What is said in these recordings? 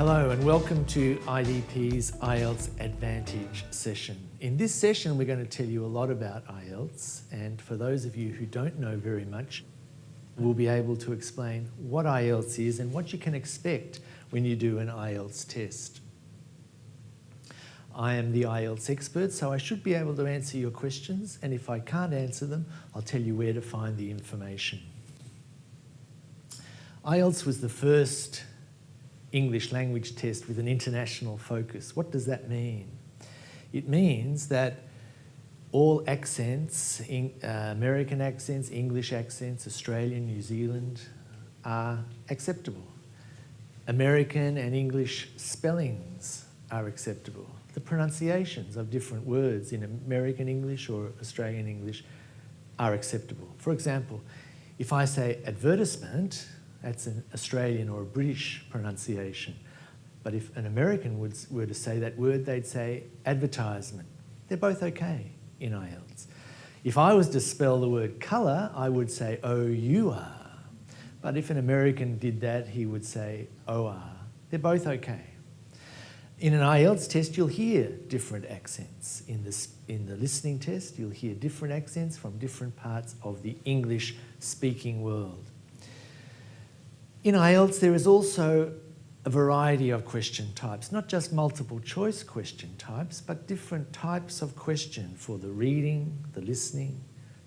Hello and welcome to IDP's IELTS Advantage session. In this session we're going to tell you a lot about IELTS, and for those of you who don't know very much, we'll be able to explain what IELTS is and what you can expect when you do an IELTS test. I am the IELTS expert, so I should be able to answer your questions, and if I can't answer them, I'll tell you where to find the information. IELTS was the first English language test with an international focus. What does that mean? It means that all accents, American accents, English accents, Australian, New Zealand, are acceptable. American and English spellings are acceptable. The pronunciations of different words in American English or Australian English are acceptable. For example, if I say advertisement, that's an Australian or a British pronunciation. But if an American were to say that word, they'd say advertisement. They're both okay in IELTS. If I was to spell the word colour, I would say O-U-R. But if an American did that, he would say O-R. They're both okay. In an IELTS test, you'll hear different accents. In the listening test, you'll hear different accents from different parts of the English-speaking world. In IELTS, there is also a variety of question types, not just multiple choice question types, but different types of question for the reading, the listening,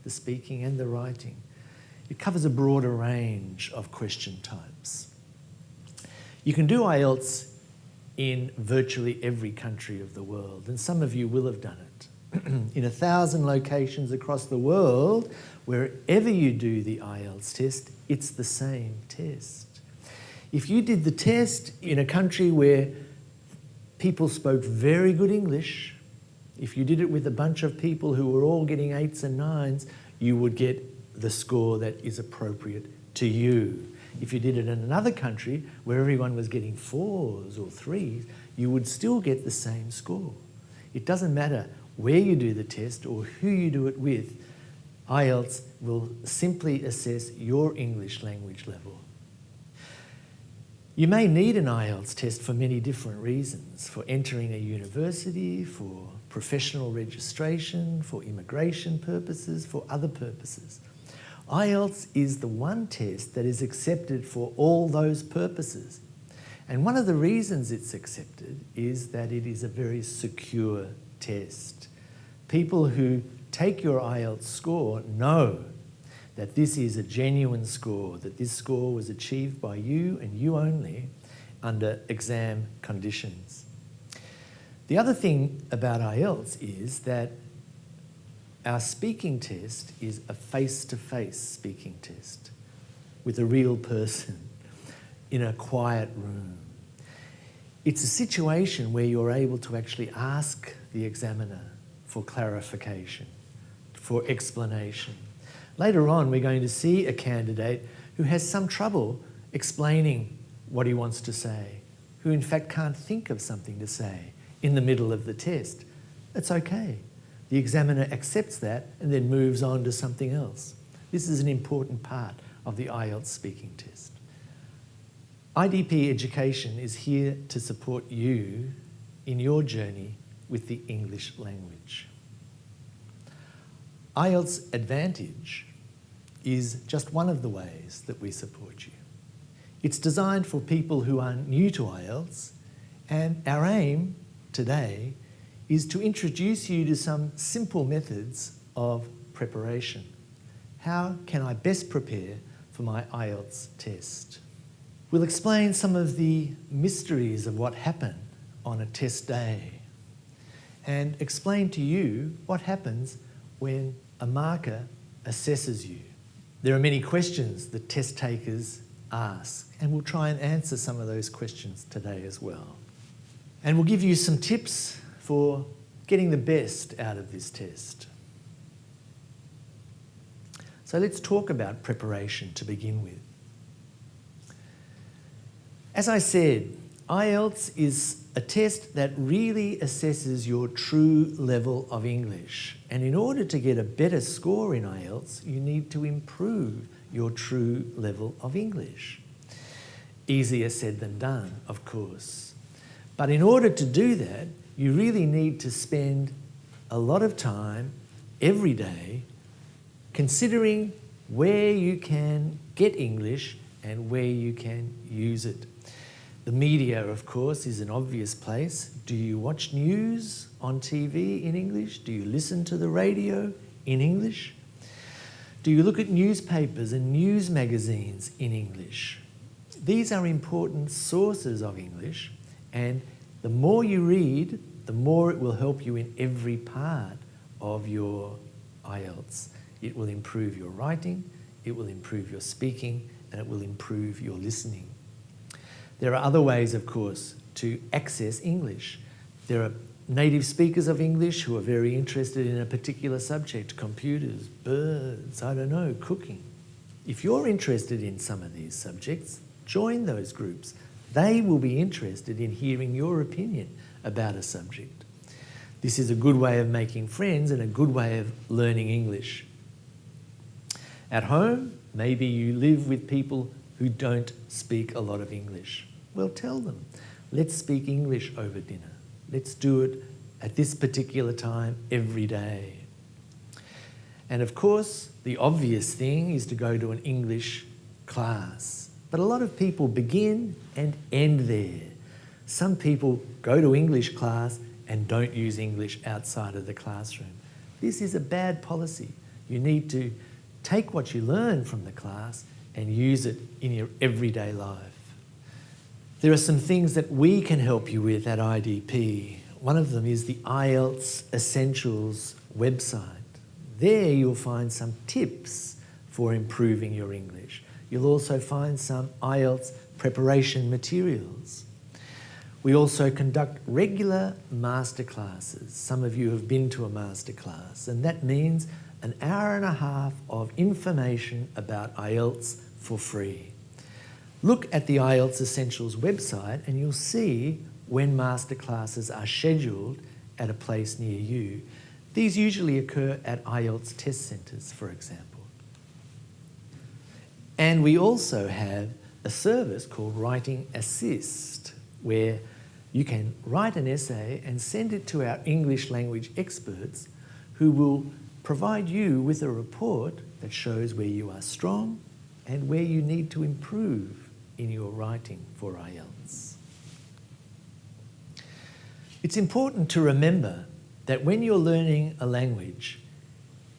the speaking, and the writing. It covers a broader range of question types. You can do IELTS in virtually every country of the world, and some of you will have done it. In 1,000 locations across the world, wherever you do the IELTS test, it's the same test. If you did the test in a country where people spoke very good English, if you did it with a bunch of people who were all getting 8s and 9s, you would get the score that is appropriate to you. If you did it in another country where everyone was getting 4s or 3s, you would still get the same score. It doesn't matter where you do the test or who you do it with, IELTS will simply assess your English language level. You may need an IELTS test for many different reasons: for entering a university, for professional registration, for immigration purposes, for other purposes. IELTS is the one test that is accepted for all those purposes. And one of the reasons it's accepted is that it is a very secure test. People who take your IELTS score know that this is a genuine score, that this score was achieved by you and you only under exam conditions. The other thing about IELTS is that our speaking test is a face-to-face speaking test with a real person in a quiet room. It's a situation where you're able to actually ask the examiner for clarification, for explanation. Later on, we're going to see a candidate who has some trouble explaining what he wants to say, who in fact can't think of something to say in the middle of the test. It's okay. The examiner accepts that and then moves on to something else. This is an important part of the IELTS speaking test. IDP Education is here to support you in your journey with the English language. IELTS Advantage is just one of the ways that we support you. It's designed for people who are new to IELTS, and our aim today is to introduce you to some simple methods of preparation. How can I best prepare for my IELTS test? We'll explain some of the mysteries of what happened on a test day and explain to you what happens when a marker assesses you. There are many questions that test takers ask, and we'll try and answer some of those questions today as well. And we'll give you some tips for getting the best out of this test. So let's talk about preparation to begin with. As I said, IELTS is a test that really assesses your true level of English. And in order to get a better score in IELTS, you need to improve your true level of English. Easier said than done, of course. But in order to do that, you really need to spend a lot of time every day considering where you can get English and where you can use it. The media, of course, is an obvious place. Do you watch news on TV in English? Do you listen to the radio in English? Do you look at newspapers and news magazines in English? These are important sources of English, and the more you read, the more it will help you in every part of your IELTS. It will improve your writing, it will improve your speaking, and it will improve your listening. There are other ways, of course, to access English. There are native speakers of English who are very interested in a particular subject, computers, birds, I don't know, cooking. If you're interested in some of these subjects, join those groups. They will be interested in hearing your opinion about a subject. This is a good way of making friends and a good way of learning English. At home, maybe you live with people who don't speak a lot of English. Well, tell them, let's speak English over dinner. Let's do it at this particular time every day. And of course, the obvious thing is to go to an English class. But a lot of people begin and end there. Some people go to English class and don't use English outside of the classroom. This is a bad policy. You need to take what you learn from the class and use it in your everyday life. There are some things that we can help you with at IDP. One of them is the IELTS Essentials website. There you'll find some tips for improving your English. You'll also find some IELTS preparation materials. We also conduct regular masterclasses. Some of you have been to a masterclass, and that means an hour and a half of information about IELTS for free. Look at the IELTS Essentials website and you'll see when masterclasses are scheduled at a place near you. These usually occur at IELTS test centres, for example. And we also have a service called Writing Assist, where you can write an essay and send it to our English language experts who will provide you with a report that shows where you are strong and where you need to improve in your writing for IELTS. It's important to remember that when you're learning a language,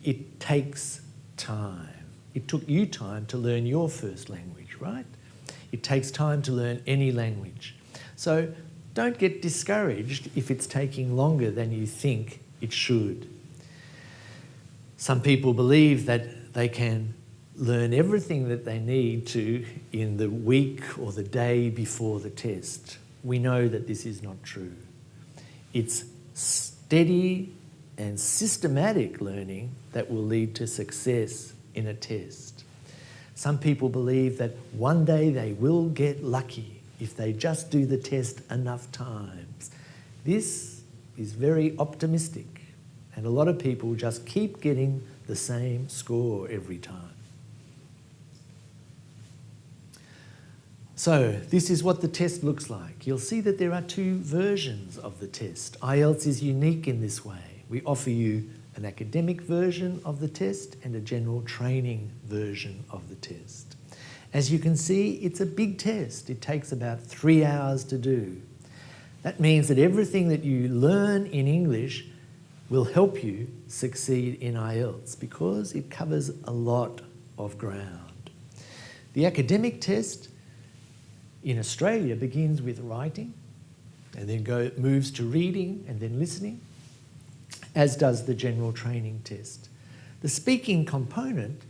it takes time. It took you time to learn your first language, right? It takes time to learn any language. So don't get discouraged if it's taking longer than you think it should. Some people believe that they can learn everything that they need to in the week or the day before the test. We know that this is not true. It's steady and systematic learning that will lead to success in a test. Some people believe that one day they will get lucky if they just do the test enough times. This is very optimistic, and a lot of people just keep getting the same score every time. So this is what the test looks like. You'll see that there are two versions of the test. IELTS is unique in this way. We offer you an academic version of the test and a general training version of the test. As you can see, it's a big test. It takes about 3 hours to do. That means that everything that you learn in English will help you succeed in IELTS because it covers a lot of ground. The academic test in Australia begins with writing and then moves to reading and then listening, as does the general training test. The speaking component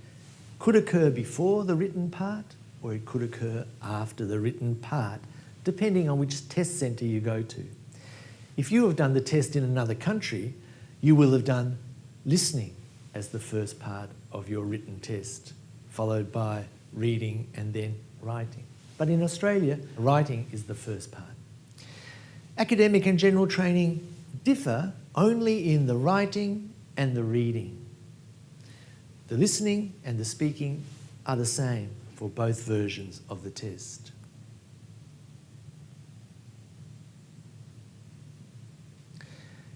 could occur before the written part or it could occur after the written part, depending on which test centre you go to. If you have done the test in another country, you will have done listening as the first part of your written test, followed by reading and then writing. But in Australia, writing is the first part. Academic and general training differ only in the writing and the reading. The listening and the speaking are the same for both versions of the test.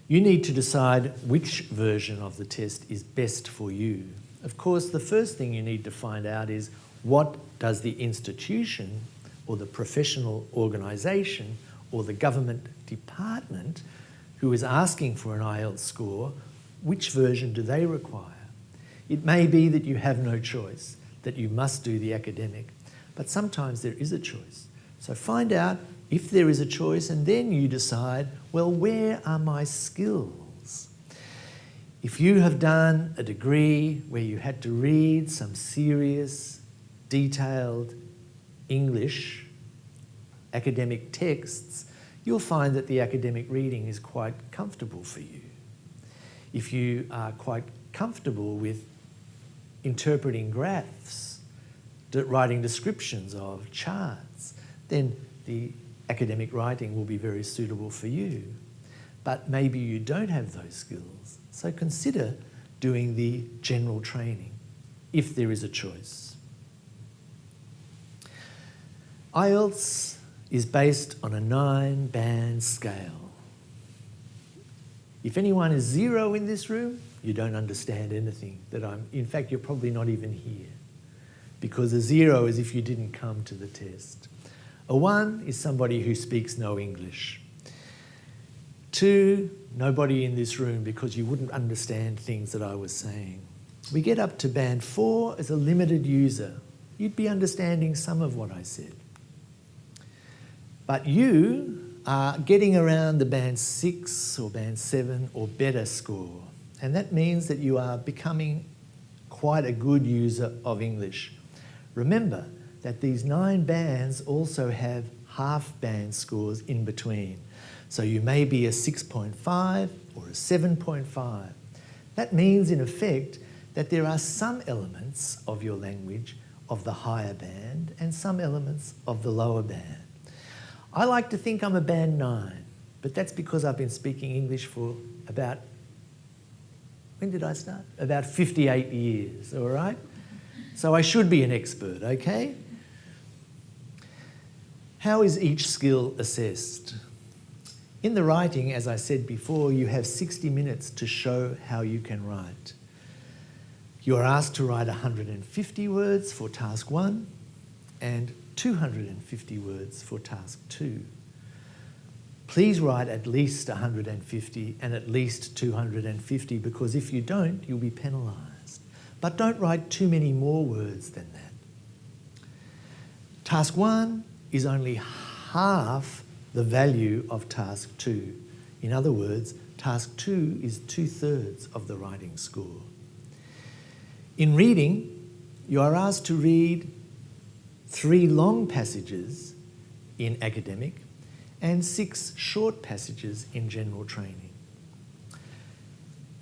You need to decide which version of the test is best for you. Of course, the first thing you need to find out is what does the institution or the professional organisation or the government department who is asking for an IELTS score, which version do they require? It may be that you have no choice, that you must do the academic, but sometimes there is a choice. So find out if there is a choice and then you decide, well, where are my skills? If you have done a degree where you had to read some serious, detailed English academic texts, you'll find that the academic reading is quite comfortable for you. If you are quite comfortable with interpreting graphs, writing descriptions of charts, then the academic writing will be very suitable for you. But maybe you don't have those skills, so consider doing the general training if there is a choice. IELTS is based on a 9-band scale. If anyone is 0 in this room, you don't understand anything in fact, you're probably not even here, because a 0 is if you didn't come to the test. A 1 is somebody who speaks no English. 2, nobody in this room, because you wouldn't understand things that I was saying. We get up to band 4 as a limited user. You'd be understanding some of what I said. But you are getting around the band 6 or band 7 or better score. And that means that you are becoming quite a good user of English. Remember that these 9 bands also have half-band scores in between. So you may be a 6.5 or a 7.5. That means, in effect, that there are some elements of your language of the higher band and some elements of the lower band. I like to think I'm a band 9, but that's because I've been speaking English for about, when did I start? About 58 years, all right? So I should be an expert, okay? How is each skill assessed? In the writing, as I said before, you have 60 minutes to show how you can write. You are asked to write 150 words for task 1 and 250 words for task 2. Please write at least 150 and at least 250, because if you don't, you'll be penalised. But don't write too many more words than that. Task 1 is only half the value of task 2. In other words, task 2 is 2/3 of the writing score. In reading, you are asked to read 3 long passages in academic and 6 short passages in general training.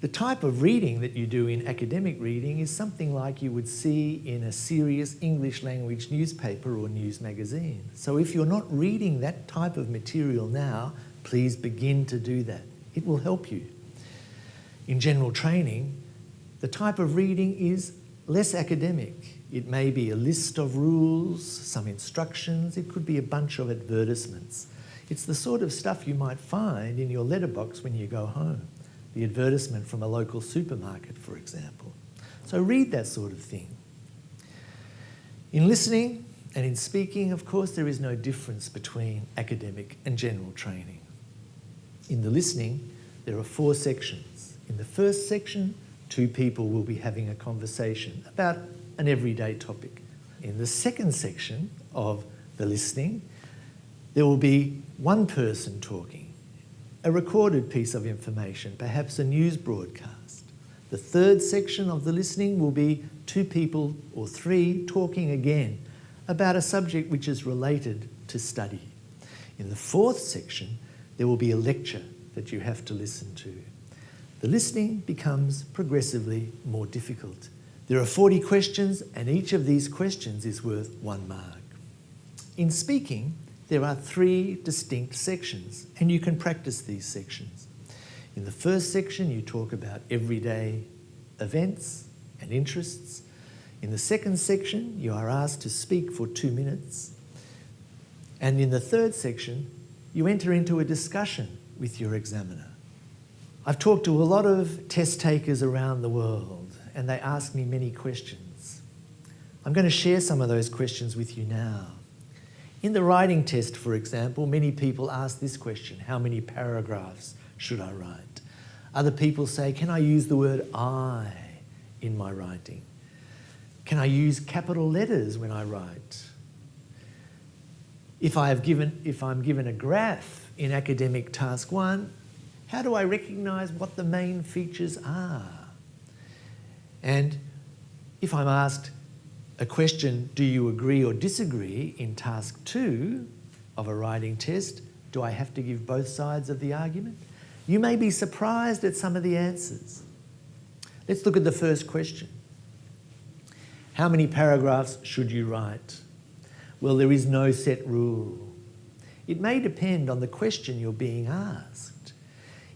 The type of reading that you do in academic reading is something like you would see in a serious English language newspaper or news magazine. So if you're not reading that type of material now, please begin to do that. It will help you. In general training, the type of reading is less academic. It may be a list of rules, some instructions, it could be a bunch of advertisements. It's the sort of stuff you might find in your letterbox when you go home. The advertisement from a local supermarket, for example. So read that sort of thing. In listening and in speaking, of course, there is no difference between academic and general training. In the listening, there are 4 sections. In the first section, 2 people will be having a conversation about an everyday topic. In the second section of the listening, there will be 1 person talking, a recorded piece of information, perhaps a news broadcast. The third section of the listening will be 2 people or 3 talking again about a subject which is related to study. In the fourth section, there will be a lecture that you have to listen to. The listening becomes progressively more difficult. There are 40 questions, and each of these questions is worth 1 mark. In speaking, there are 3 distinct sections, and you can practice these sections. In the first section, you talk about everyday events and interests. In the second section, you are asked to speak for 2 minutes. And in the third section, you enter into a discussion with your examiner. I've talked to a lot of test takers around the world, and they ask me many questions. I'm going to share some of those questions with you now. In the writing test, for example, many people ask this question: how many paragraphs should I write? Other people say, can I use the word I in my writing? Can I use capital letters when I write? If I'm given a graph in academic task 1, how do I recognise what the main features are? And if I'm asked a question, do you agree or disagree, in task 2 of a writing test, do I have to give both sides of the argument? You may be surprised at some of the answers. Let's look at the first question. How many paragraphs should you write? Well, there is no set rule. It may depend on the question you're being asked.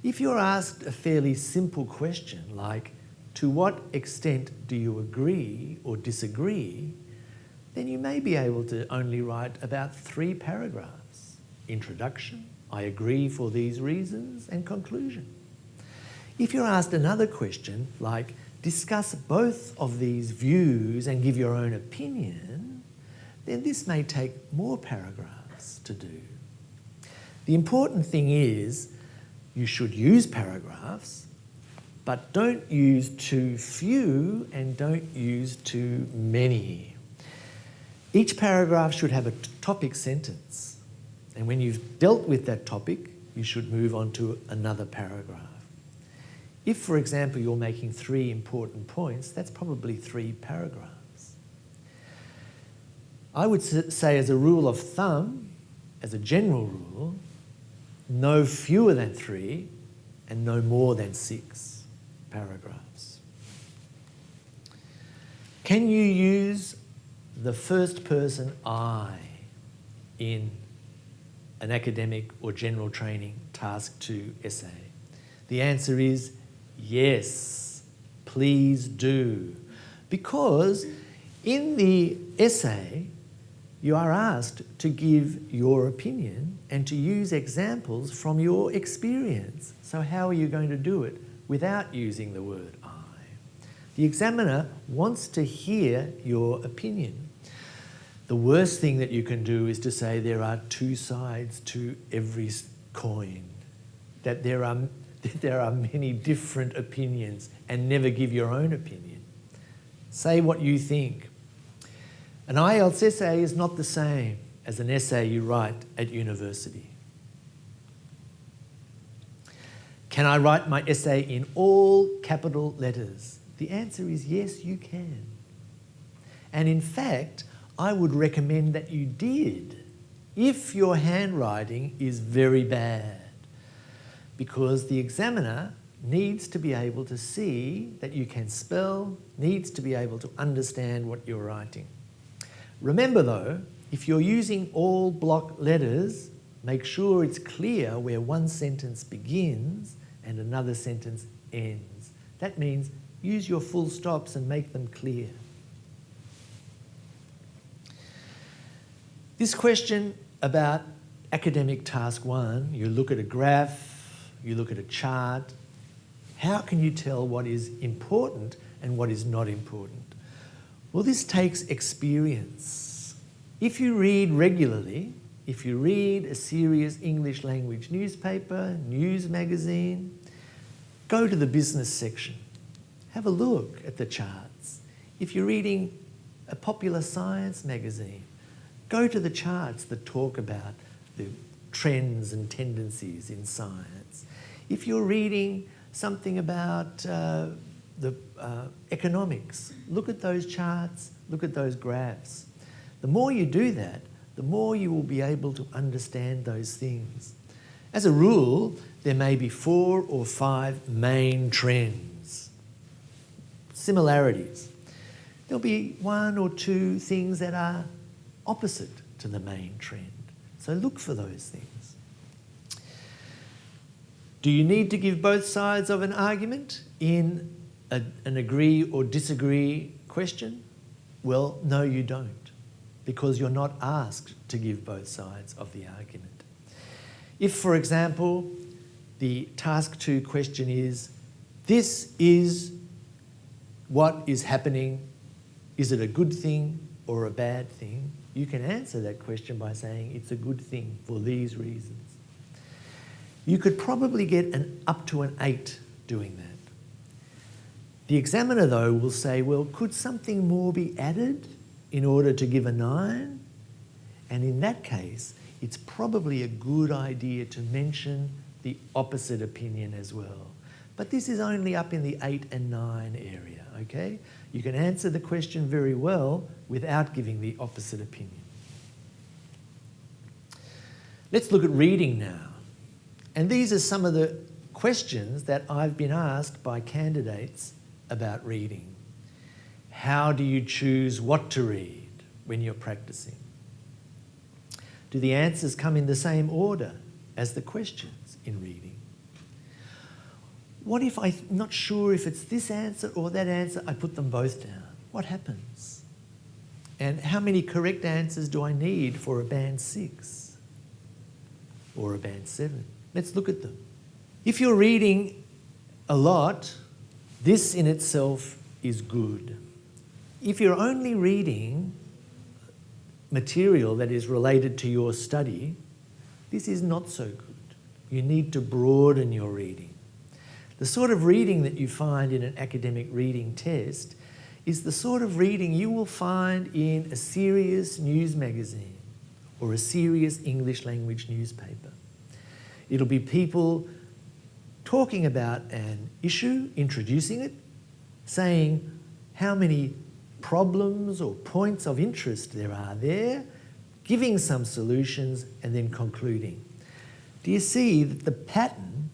If you're asked a fairly simple question like, to what extent do you agree or disagree, then you may be able to only write about 3 paragraphs. Introduction, I agree for these reasons, and conclusion. If you're asked another question like, discuss both of these views and give your own opinion, then this may take more paragraphs to do. The important thing is you should use paragraphs, but don't use too few and don't use too many. Each paragraph should have a topic sentence, and when you've dealt with that topic, you should move on to another paragraph. If, for example, you're making 3 important points, that's probably 3 paragraphs. I would say, as a rule of thumb, as a general rule, no fewer than 3 and no more than 6 paragraphs. Can you use the first person I in an academic or general training task 2 essay? The answer is yes, please do. Because in the essay, you are asked to give your opinion and to use examples from your experience. So how are you going to do it without using the word I? The examiner wants to hear your opinion. The worst thing that you can do is to say there are 2 sides to every coin, that there are many different opinions, and never give your own opinion. Say what you think. An IELTS essay is not the same as an essay you write at university. Can I write my essay in all capital letters? The answer is yes, you can. And in fact, I would recommend that you did if your handwriting is very bad, because the examiner needs to be able to see that you can spell, needs to be able to understand what you're writing. Remember though, if you're using all block letters, make sure it's clear where one sentence begins and another sentence ends. That means use your full stops and make them clear. This question about academic task 1, you look at a graph, you look at a chart. How can you tell what is important and what is not important? Well, this takes experience. If you read regularly, if you read a serious English language newspaper, news magazine, go to the business section. Have a look at the charts. If you're reading a popular science magazine, go to the charts that talk about the trends and tendencies in science. If you're reading something about economics, look at those charts, look at those graphs. The more you do that, the more you will be able to understand those things. As a rule, there may be 4 or 5 main trends, similarities. There'll be 1 or 2 things that are opposite to the main trend. So look for those things. Do you need to give both sides of an argument in an agree or disagree question? Well, no, you don't, because you're not asked to give both sides of the argument. If, for example, the task 2 question is, this is what is happening. Is it a good thing or a bad thing? You can answer that question by saying it's a good thing for these reasons. You could probably get up to an 8 doing that. The examiner, though, will say, well, could something more be added in order to give a 9? And in that case, it's probably a good idea to mention the opposite opinion as well. But this is only up in the 8 and 9 area, okay? You can answer the question very well without giving the opposite opinion. Let's look at reading now. And these are some of the questions that I've been asked by candidates about reading. How do you choose what to read when you're practicing? Do the answers come in the same order as the questions in reading? What if I'm not sure if it's this answer or that answer? I put them both down. What happens? And how many correct answers do I need for a band 6 or a band 7? Let's look at them. If you're reading a lot, this in itself is good. If you're only reading material that is related to your study, this is not so good. You need to broaden your reading. The sort of reading that you find in an academic reading test is the sort of reading you will find in a serious news magazine or a serious English language newspaper. It'll be people talking about an issue, introducing it, saying how many problems or points of interest there are there, giving some solutions, and then concluding. Do you see that the pattern,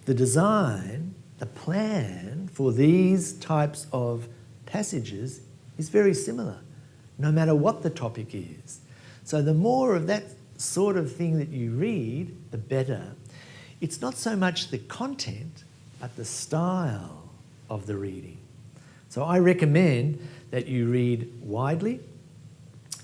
the design, the plan for these types of passages is very similar, no matter what the topic is? So the more of that sort of thing that you read, the better. It's not so much the content, but the style of the reading. So I recommend that you read widely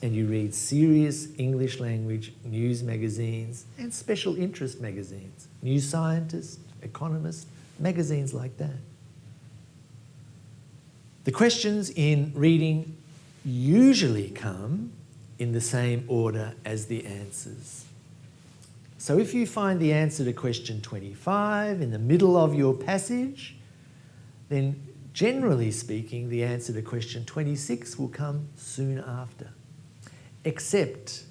and you read serious English language news magazines and special interest magazines, New Scientist, Economist, magazines like that. The questions in reading usually come in the same order as the answers. So if you find the answer to question 25 in the middle of your passage, then generally speaking, the answer to question 26 will come soon after. Except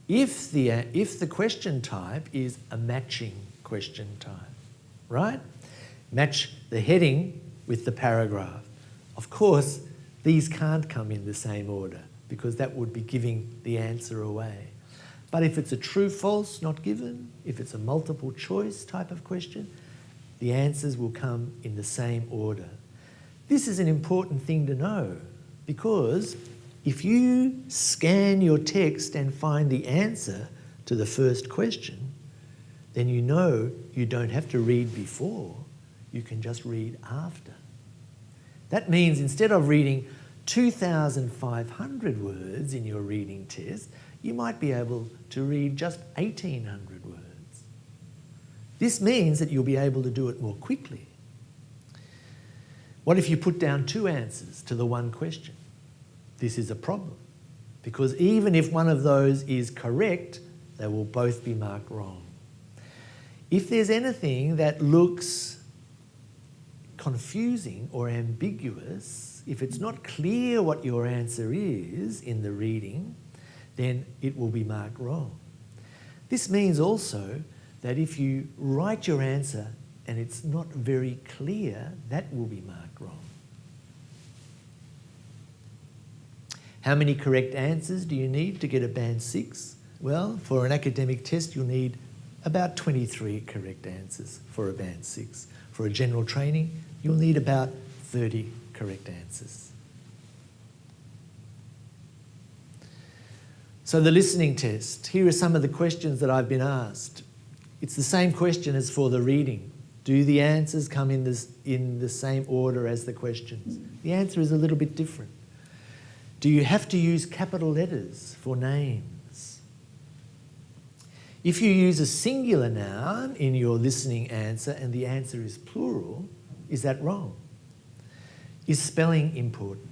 if the question type is a matching question type, right? Match the heading with the paragraph. Of course, these can't come in the same order because that would be giving the answer away. But if it's a true-false not given, if it's a multiple choice type of question, the answers will come in the same order. This is an important thing to know because if you scan your text and find the answer to the first question, then you know you don't have to read before, you can just read after. That means instead of reading 2,500 words in your reading test, you might be able to read just 1,800 words. This means that you'll be able to do it more quickly. What if you put down 2 answers to the one question? This is a problem because even if one of those is correct, they will both be marked wrong. If there's anything that looks confusing or ambiguous, if it's not clear what your answer is in the reading, then it will be marked wrong. This means also that if you write your answer and it's not very clear, that will be marked wrong. How many correct answers do you need to get a band 6? Well, for an academic test, you'll need about 23 correct answers for a band 6. For a general training, you'll need about 30 correct answers. So the listening test, here are some of the questions that I've been asked. It's the same question as for the reading. Do the answers come in the same order as the questions? The answer is a little bit different. Do you have to use capital letters for names? If you use a singular noun in your listening answer and the answer is plural, is that wrong? Is spelling important?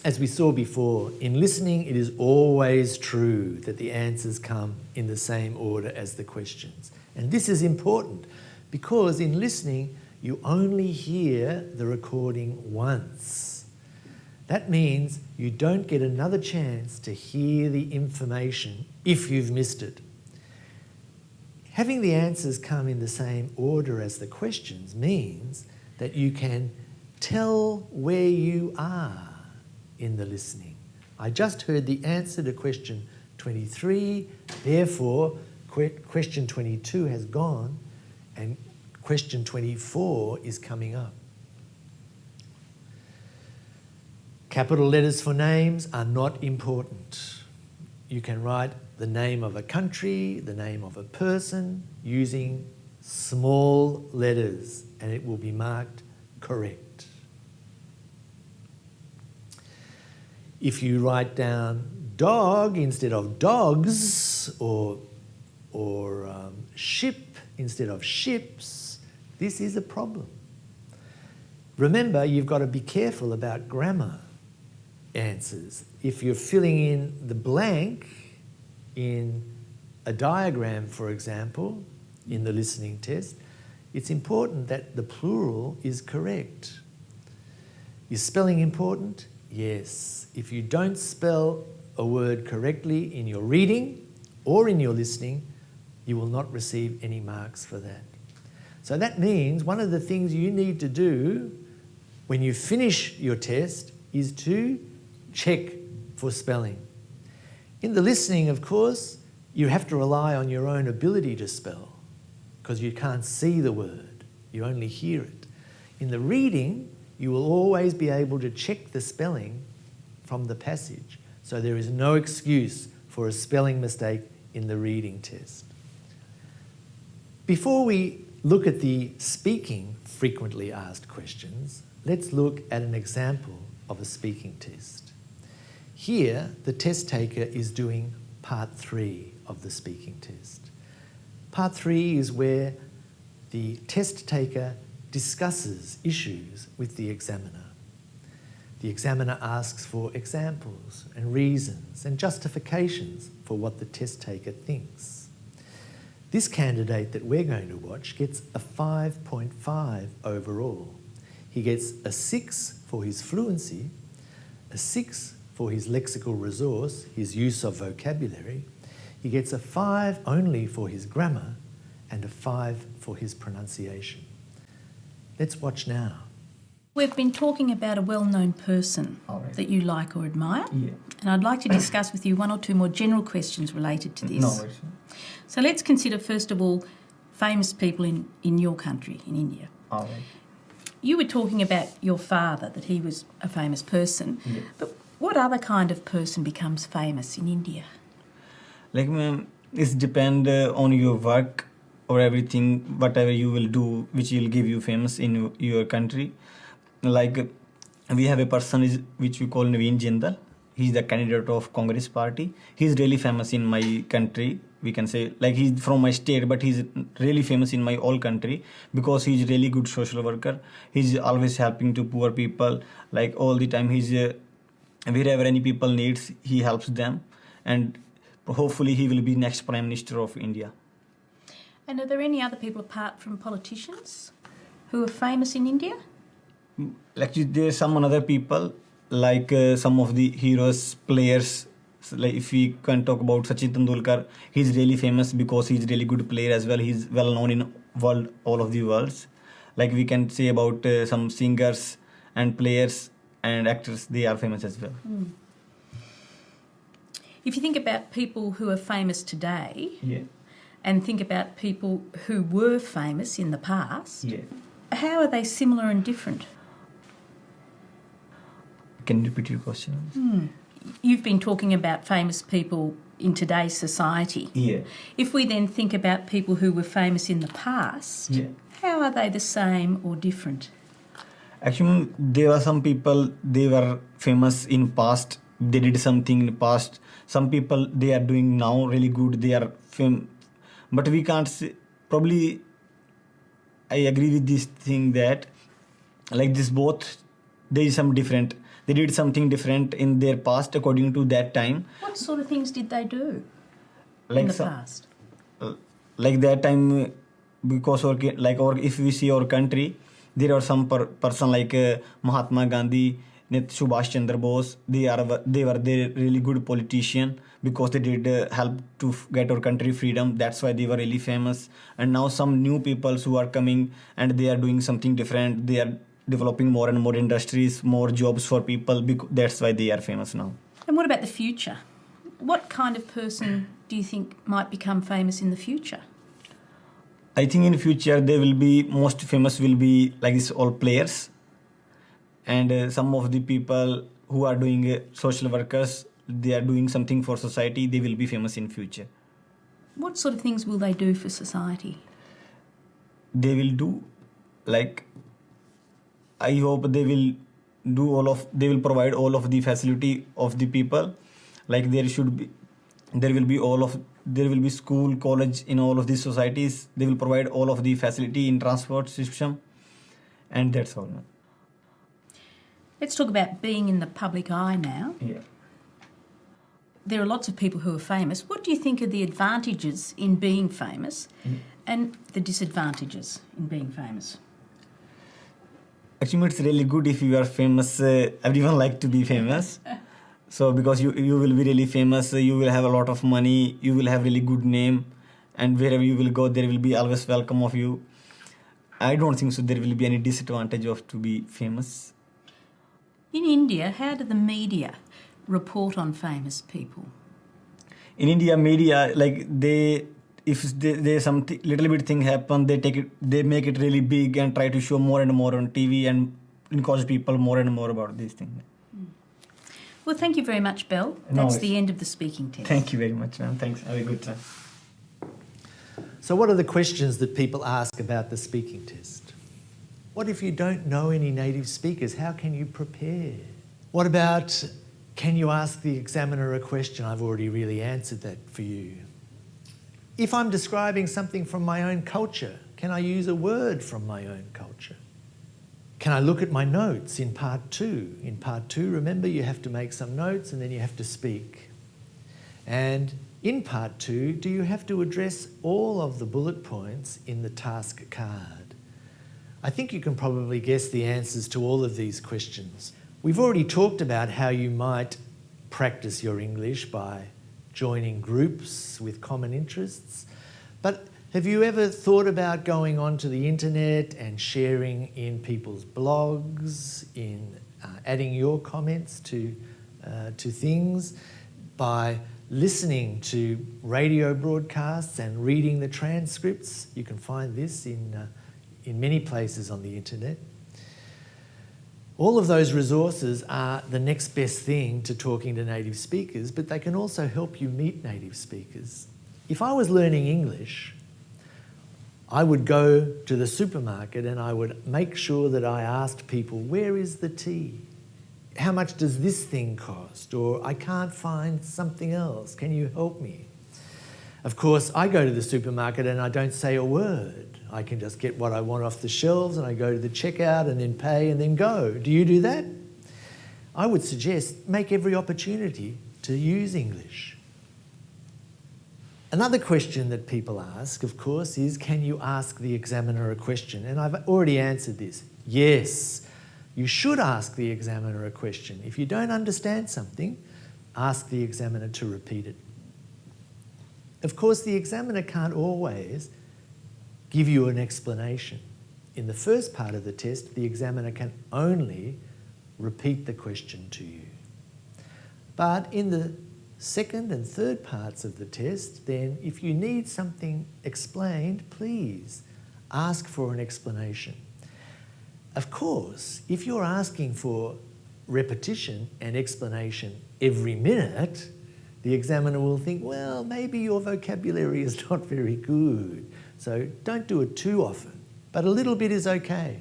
As we saw before, in listening it is always true that the answers come in the same order as the questions. And this is important because in listening you only hear the recording once. That means you don't get another chance to hear the information if you've missed it. Having the answers come in the same order as the questions means that you can tell where you are in the listening. I just heard the answer to question 23, therefore question 22 has gone and question 24 is coming up. Capital letters for names are not important. You can write the name of a country, the name of a person using small letters and it will be marked correct. If you write down dog instead of dogs or ship instead of ships, this is a problem. Remember, you've got to be careful about grammar answers. If you're filling in the blank in a diagram, for example, in the listening test, it's important that the plural is correct. Is spelling important? Yes. If you don't spell a word correctly in your reading or in your listening, you will not receive any marks for that. So that means one of the things you need to do when you finish your test is to check for spelling. In the listening, of course, you have to rely on your own ability to spell because you can't see the word, you only hear it. In the reading, you will always be able to check the spelling from the passage, so there is no excuse for a spelling mistake in the reading test. Before we look at the speaking frequently asked questions, let's look at an example of a speaking test. Here, the test taker is doing part 3 of the speaking test. Part 3 is where the test taker discusses issues with the examiner. The examiner asks for examples and reasons and justifications for what the test taker thinks. This candidate that we're going to watch gets a 5.5 overall. He gets a 6 for his fluency, a 6 for his lexical resource, his use of vocabulary. He gets a 5 only for his grammar and a 5 for his pronunciation. Let's watch now. We've been talking about a well-known person that you like or admire. Yeah. And I'd like to discuss with you one or two more general questions related to this. No worries. So let's consider, first of all, famous people in your country, in India. All right. You were talking about your father, that he was a famous person. Yeah. But what other kind of person becomes famous in India? Like, ma'am, it depends on your work or everything, whatever you will do, which will give you famous in your country. Like, we have a person which we call Naveen Jindal. He's the candidate of Congress party. He's really famous in my country. We can say, like, he's from my state, but he's really famous in my whole country because he's really good social worker. He's always helping to poor people. Like, all the time, he's wherever any people needs, he helps them. And hopefully he will be next Prime Minister of India. And are there any other people apart from politicians who are famous in India? Like, there's some other people, like some of the heroes, players. So, like, if we can talk about Sachin Tendulkar, he's really famous because he's really good player as well. He's well known in all of the worlds. Like, we can say about some singers and players and actors, they are famous as well. Mm. If you think about people who are famous today, Yeah. and think about people who were famous in the past, Yeah. how are they similar and different? Can you repeat your question? You've been talking about famous people in today's society. Yeah. If we then think about people who were famous in the past, Yeah. how are they the same or different? Actually, there are some people, they were famous in past. They did something in the past. Some people, they are doing now really good. They are but we can't say, probably I agree with this thing that like this both there is some different, they did something different in their past according to that time. What sort of things did they do in Like the some, past? like that time, because or if we see our country, there are some person like Mahatma Gandhi, Subhash Chandra Bose. They were the really good politician because they did help to get our country freedom. That's why they were really famous. And now some new peoples who are coming and they are doing something different. They are developing more and more industries, more jobs for people. That's why they are famous now. And what about the future? What kind of person do you think might become famous in the future? I think in future they will be most famous will be like this all players, and some of the people who are doing social workers, they are doing something for society, they will be famous in future. What sort of things will they do for society? They will do like, I hope they will they will provide all of the facility of the people. Like there will be school, college in all of these societies. They will provide all of the facility in transport system, and that's all. Let's talk about being in the public eye now. Yeah. There are lots of people who are famous. What do you think are the advantages in being famous and the disadvantages in being famous? Actually, it's really good if you are famous. Everyone like to be famous. So because you will be really famous, you will have a lot of money, you will have really good name, and wherever you will go, there will be always welcome of you. I don't think so there will be any disadvantage of to be famous. In India, how do the media report on famous people? In India, media, like if there's some little bit thing happen, they make it really big and try to show more and more on TV and encourage people more and more about these things. Well, thank you very much, Belle. That's the end of the speaking test. Thank you very much, ma'am. Thanks. Have a good time. So what are the questions that people ask about the speaking test? What if you don't know any native speakers? How can you prepare? What about, can you ask the examiner a question? I've already really answered that for you. If I'm describing something from my own culture, can I use a word from my own culture? Can I look at my notes in part 2? In part 2, remember, you have to make some notes and then you have to speak. And in part 2, do you have to address all of the bullet points in the task card? I think you can probably guess the answers to all of these questions. We've already talked about how you might practice your English by joining groups with common interests, but have you ever thought about going onto the internet and sharing in people's blogs, in adding your comments to things, by listening to radio broadcasts and reading the transcripts? You can find this in many places on the internet. All of those resources are the next best thing to talking to native speakers, but they can also help you meet native speakers. If I was learning English, I would go to the supermarket and I would make sure that I asked people, where is the tea? How much does this thing cost? Or I can't find something else. Can you help me? Of course, I go to the supermarket and I don't say a word. I can just get what I want off the shelves and I go to the checkout and then pay and then go. Do you do that? I would suggest make every opportunity to use English. Another question that people ask, of course, is can you ask the examiner a question? And I've already answered this. Yes, you should ask the examiner a question. If you don't understand something, ask the examiner to repeat it. Of course, the examiner can't always give you an explanation. In the first part of the test, the examiner can only repeat the question to you. But in the second and third parts of the test, then if you need something explained, please ask for an explanation. Of course, if you're asking for repetition and explanation every minute, the examiner will think, well, maybe your vocabulary is not very good. So don't do it too often, but a little bit is okay.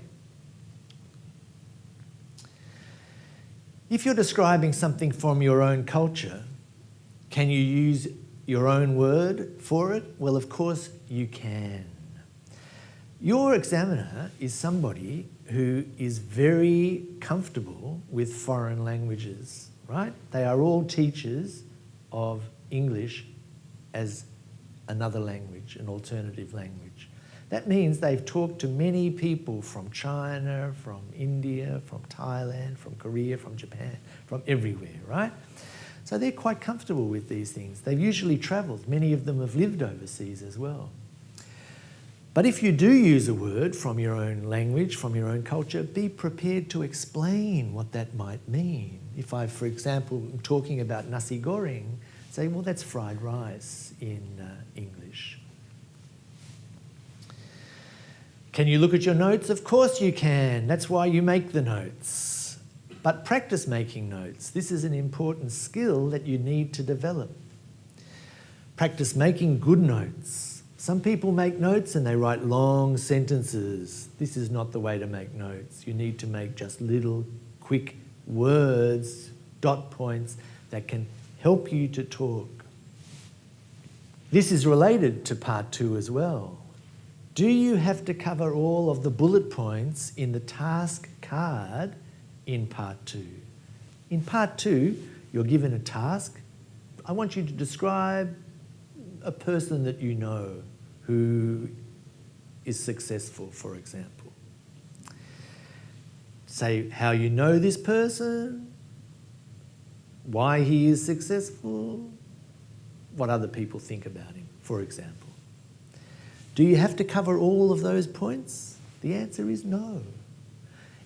If you're describing something from your own culture, can you use your own word for it? Well, of course, you can. Your examiner is somebody who is very comfortable with foreign languages, right? They are all teachers of English as another language, an alternative language. That means they've talked to many people from China, from India, from Thailand, from Korea, from Japan, from everywhere, right? So they're quite comfortable with these things. They've usually travelled. Many of them have lived overseas as well. But if you do use a word from your own language, from your own culture, be prepared to explain what that might mean. If I, for example, am talking about nasi goreng, say, well, that's fried rice in English. Can you look at your notes? Of course you can. That's why you make the notes. But practice making notes. This is an important skill that you need to develop. Practice making good notes. Some people make notes and they write long sentences. This is not the way to make notes. You need to make just little, quick words, dot points that can help you to talk. This is related to part 2 as well. Do you have to cover all of the bullet points in the task card in part 2? In part 2, you're given a task. I want you to describe a person that you know who is successful, for example. Say how you know this person, why he is successful, what other people think about him, for example. Do you have to cover all of those points? The answer is no.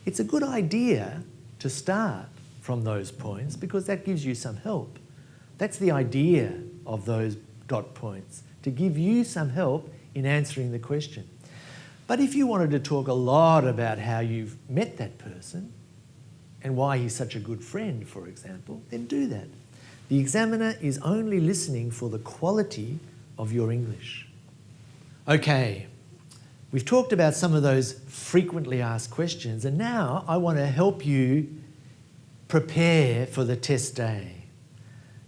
It's a good idea to start from those points because that gives you some help. That's the idea of those dot points, to give you some help in answering the question. But if you wanted to talk a lot about how you've met that person and why he's such a good friend, for example, then do that. The examiner is only listening for the quality of your English. Okay, we've talked about some of those frequently asked questions, and now I want to help you prepare for the test day.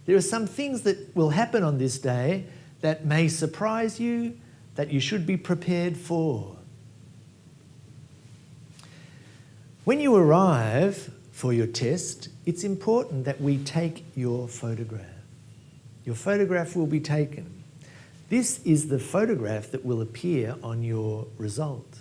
There are some things that will happen on this day that may surprise you, that you should be prepared for. When you arrive for your test, it's important that we take your photograph. Your photograph will be taken. This is the photograph that will appear on your result.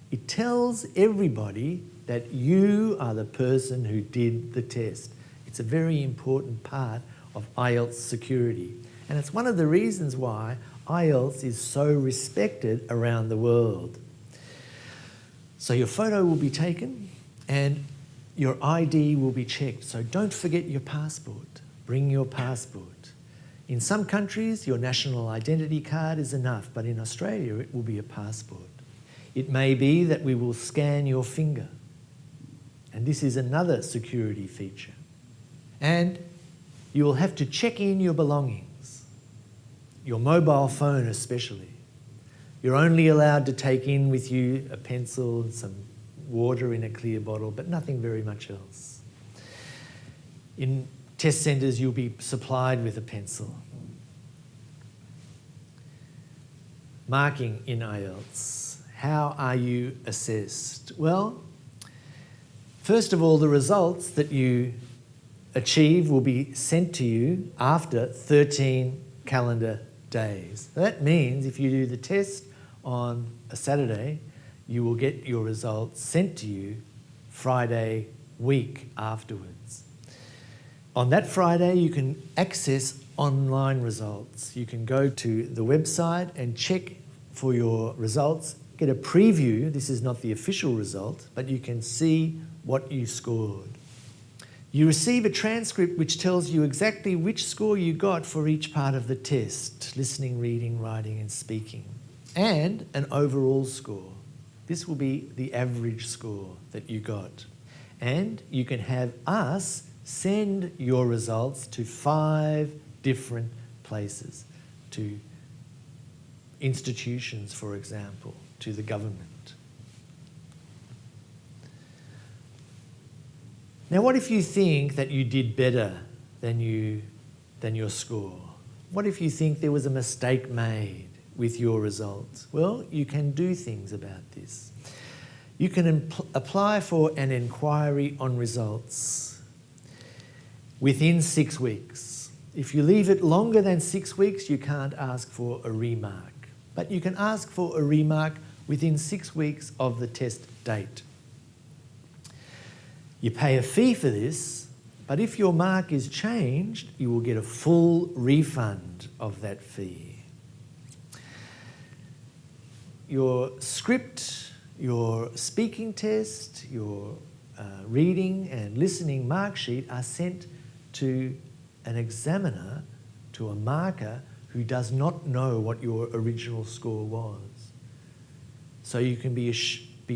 It tells everybody that you are the person who did the test. It's a very important part of IELTS security. And it's one of the reasons why IELTS is so respected around the world. So your photo will be taken and your ID will be checked. So don't forget your passport. Bring your passport. In some countries, your national identity card is enough, but in Australia, it will be a passport. It may be that we will scan your finger. And this is another security feature. And you will have to check in your belongings, your mobile phone especially. You're only allowed to take in with you a pencil and some water in a clear bottle, but nothing very much else. In test centres, you'll be supplied with a pencil. Marking in IELTS. How are you assessed? Well, first of all, the results that you achieve will be sent to you after 13 calendar days. That means if you do the test on a Saturday, you will get your results sent to you Friday week afterwards. On that Friday, you can access online results. You can go to the website and check for your results, get a preview. This is not the official result, but you can see what you scored. You receive a transcript which tells you exactly which score you got for each part of the test, listening, reading, writing and speaking, and an overall score. This will be the average score that you got. And you can have us send your results to 5 different places, to institutions, for example, to the government. Now, what if you think that you did better than your score? What if you think there was a mistake made with your results? Well, you can do things about this. You can apply for an inquiry on results within 6 weeks. If you leave it longer than 6 weeks, you can't ask for a remark. But you can ask for a remark within 6 weeks of the test date. You pay a fee for this, but if your mark is changed, you will get a full refund of that fee. Your script, your speaking test, your reading and listening mark sheet are sent to an examiner, to a marker who does not know what your original score was. So you can be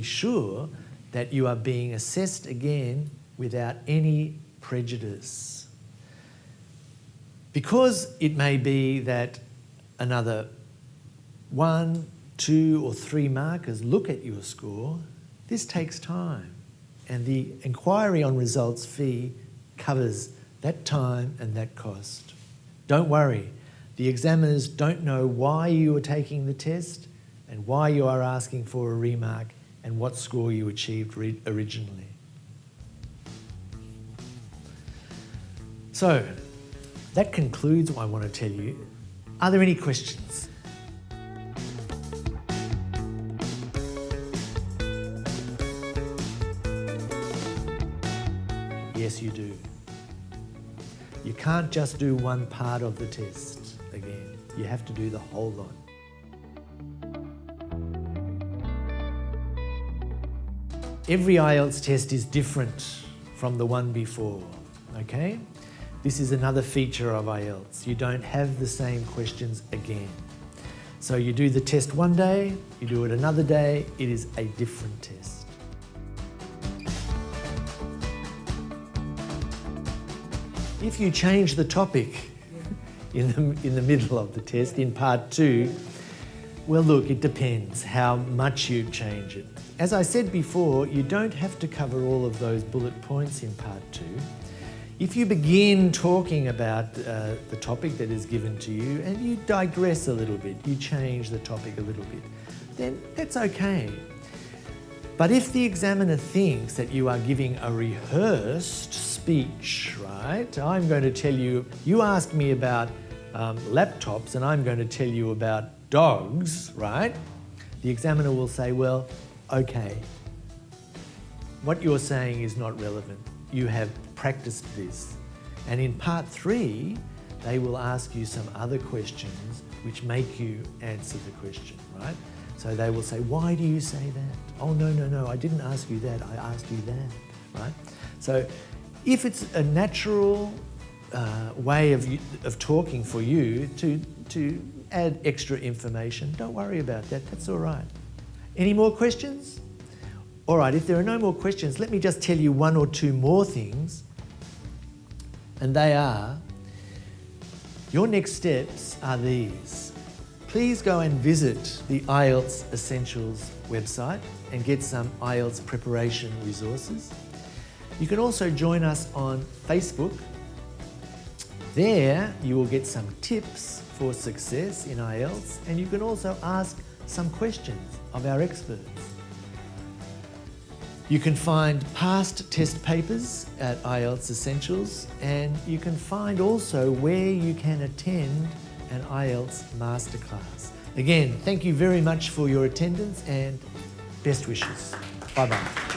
sure that you are being assessed again without any prejudice. Because it may be that another 1, 2 or 3 markers look at your score, this takes time, and the inquiry on results fee covers that time and that cost. Don't worry, the examiners don't know why you are taking the test and why you are asking for a remark and what score you achieved originally. So, that concludes what I want to tell you. Are there any questions? Yes, you do. You can't just do one part of the test again. You have to do the whole lot. Every IELTS test is different from the one before, okay? This is another feature of IELTS. You don't have the same questions again. So you do the test one day, you do it another day, it is a different test. If you change the topic in the middle of the test, in part 2, well, look, it depends how much you change it. As I said before, you don't have to cover all of those bullet points in part 2. If you begin talking about the topic that is given to you and you digress a little bit, you change the topic a little bit, then that's okay. But if the examiner thinks that you are giving a rehearsed speech, right? I'm going to tell you, you ask me about laptops and I'm going to tell you about dogs, right? The examiner will say, well, okay, what you're saying is not relevant. You have practiced this. And in part 3, they will ask you some other questions which make you answer the question, right? So they will say, why do you say that? Oh, no, I didn't ask you that, I asked you that, right? So if it's a natural way of talking for you to add extra information, don't worry about that, that's all right. Any more questions? All right, if there are no more questions, let me just tell you 1 or 2 more things. And they are, your next steps are these. Please go and visit the IELTS Essentials website and get some IELTS preparation resources. You can also join us on Facebook. There you will get some tips for success in IELTS, and you can also ask some questions of our experts. You can find past test papers at IELTS Essentials, and you can find also where you can attend an IELTS masterclass. Again, thank you very much for your attendance and best wishes. Bye-bye.